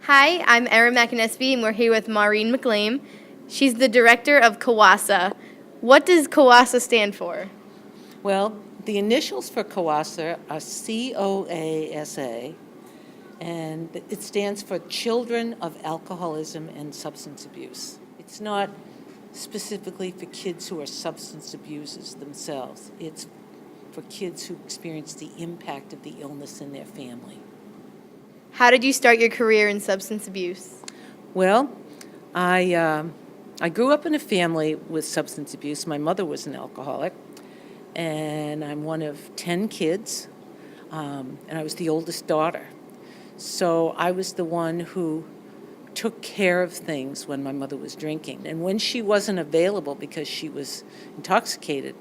Hi, I'm Erin McInnesby, and we're here with Maureen McGlame. She's the director of CAWASA. What does CAWASA stand for? Well, the initials for CAWASA are COASA, and it stands for Children of Alcoholism and Substance Abuse. It's not specifically for kids who are substance abusers themselves. It's for kids who experience the impact of the illness in their family. How did you start your career in substance abuse? Well, I grew up in a family with substance abuse. My mother was an alcoholic, and I'm one of 10 kids, and I was the oldest daughter. So I was the one who took care of things when my mother was drinking. And when she wasn't available because she was intoxicated,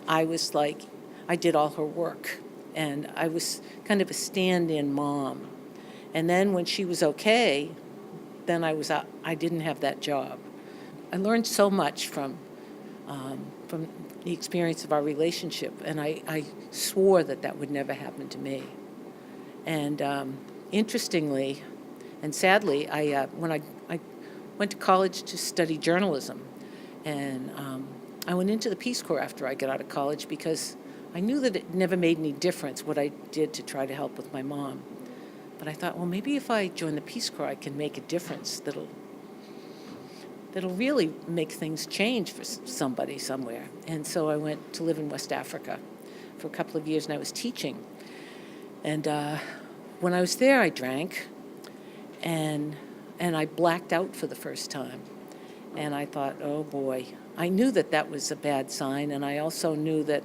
I was like, I did all her work. And I was kind of a stand-in mom. And then when she was okay, then I didn't have that job. I learned so much from the experience of our relationship, and I swore that would never happen to me. And interestingly and sadly, when I went to college to study journalism, and I went into the Peace Corps after I got out of college because I knew that it never made any difference what I did to try to help with my mom. But I thought, well, maybe if I join the Peace Corps, I can make a difference that'll really make things change for somebody somewhere. And so I went to live in West Africa for a couple of years, and I was teaching. And when I was there, I drank, and I blacked out for the first time. And I thought, oh boy. I knew that was a bad sign, and I also knew that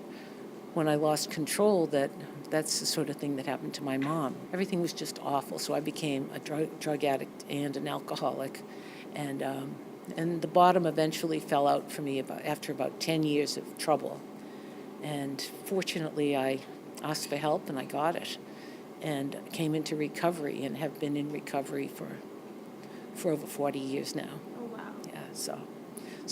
when I lost control, that's the sort of thing that happened to my mom. Everything was just awful, so I became a drug addict and an alcoholic. And the bottom eventually fell out for me after about 10 years of trouble. And fortunately, I asked for help, and I got it. And came into recovery and have been in recovery for over 40 years now. Oh, wow. Yeah, so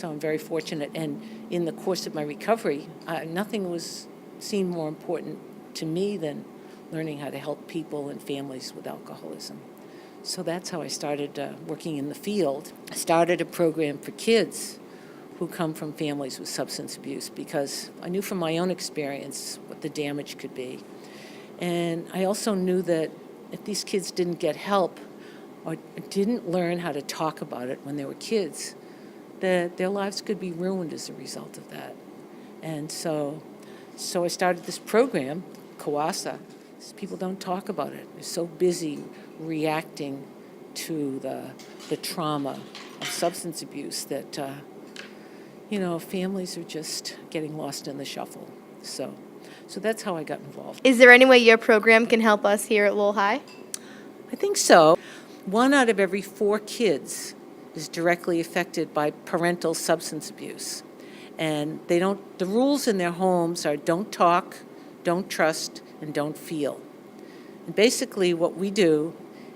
I'm very fortunate. And in the course of my recovery, nothing seemed more important to me than learning how to help people and families with alcoholism. So that's how I started working in the field. I started a program for kids who come from families with substance abuse because I knew from my own experience what the damage could be. And I also knew that if these kids didn't get help or didn't learn how to talk about it when they were kids, that their lives could be ruined as a result of that. And so I started this program, CAWASA. People don't talk about it. They're so busy reacting to the trauma of substance abuse that, families are just getting lost in the shuffle. So that's how I got involved. Is there any way your program can help us here at Lowell High? I think so. 1 out of every 4 kids is directly affected by parental substance abuse. And the rules in their homes are don't talk, don't trust, and don't feel. And basically what we do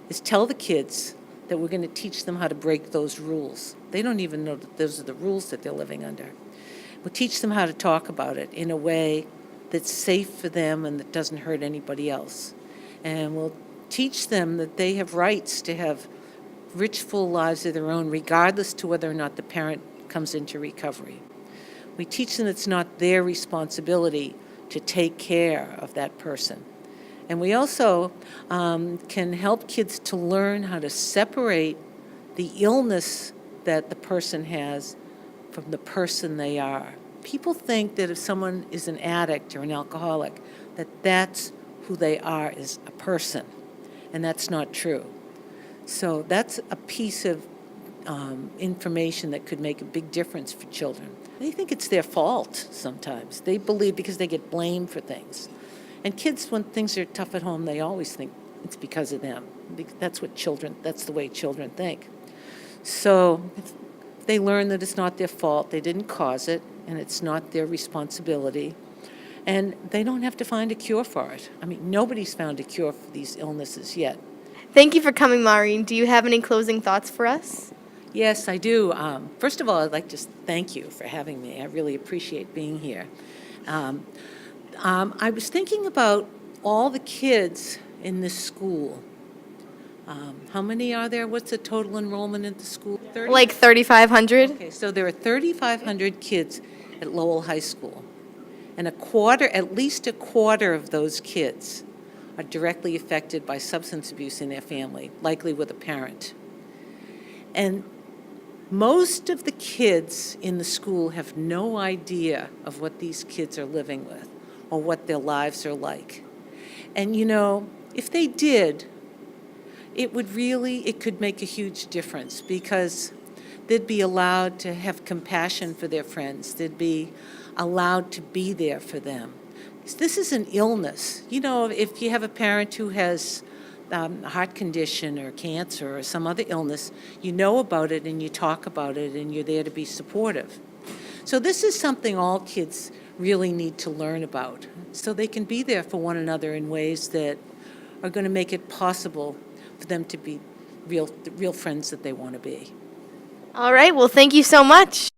is tell the kids that we're going to teach them how to break those rules. They don't even know that those are the rules that they're living under. We'll teach them how to talk about it in a way that's safe for them and that doesn't hurt anybody else. And we'll teach them that they have rights to have rich, full lives of their own, regardless to whether or not the parent comes into recovery. We teach them it's not their responsibility to take care of that person. And we also can help kids to learn how to separate the illness that the person has from the person they are. People think that if someone is an addict or an alcoholic, that's who they are as a person, and that's not true. So that's a piece of information that could make a big difference for children. They think it's their fault sometimes. They believe because they get blamed for things. And kids, when things are tough at home, they always think it's because of them. That's the way children think. So if they learn that it's not their fault, they didn't cause it, and it's not their responsibility, and they don't have to find a cure for it. I mean, nobody's found a cure for these illnesses yet. Thank you for coming, Maureen. Do you have any closing thoughts for us? Yes, I do. First of all, I'd like to thank you for having me. I really appreciate being here. I was thinking about all the kids in this school How many are there? What's the total enrollment in the school? 30? Like 3,500? Okay, so there are 3,500 kids at Lowell High School, and at least a quarter of those kids are directly affected by substance abuse in their family, likely with a parent. And most of the kids in the school have no idea of what these kids are living with or what their lives are like. And if they did, it could make a huge difference, because they'd be allowed to have compassion for their friends. They'd be allowed to be there for them. This is an illness. If you have a parent who has a heart condition or cancer or some other illness, you know about it and you talk about it and you're there to be supportive. So this is something all kids really need to learn about, so they can be there for one another in ways that are going to make it possible for them to be the real friends that they want to be. All right, well, thank you so much.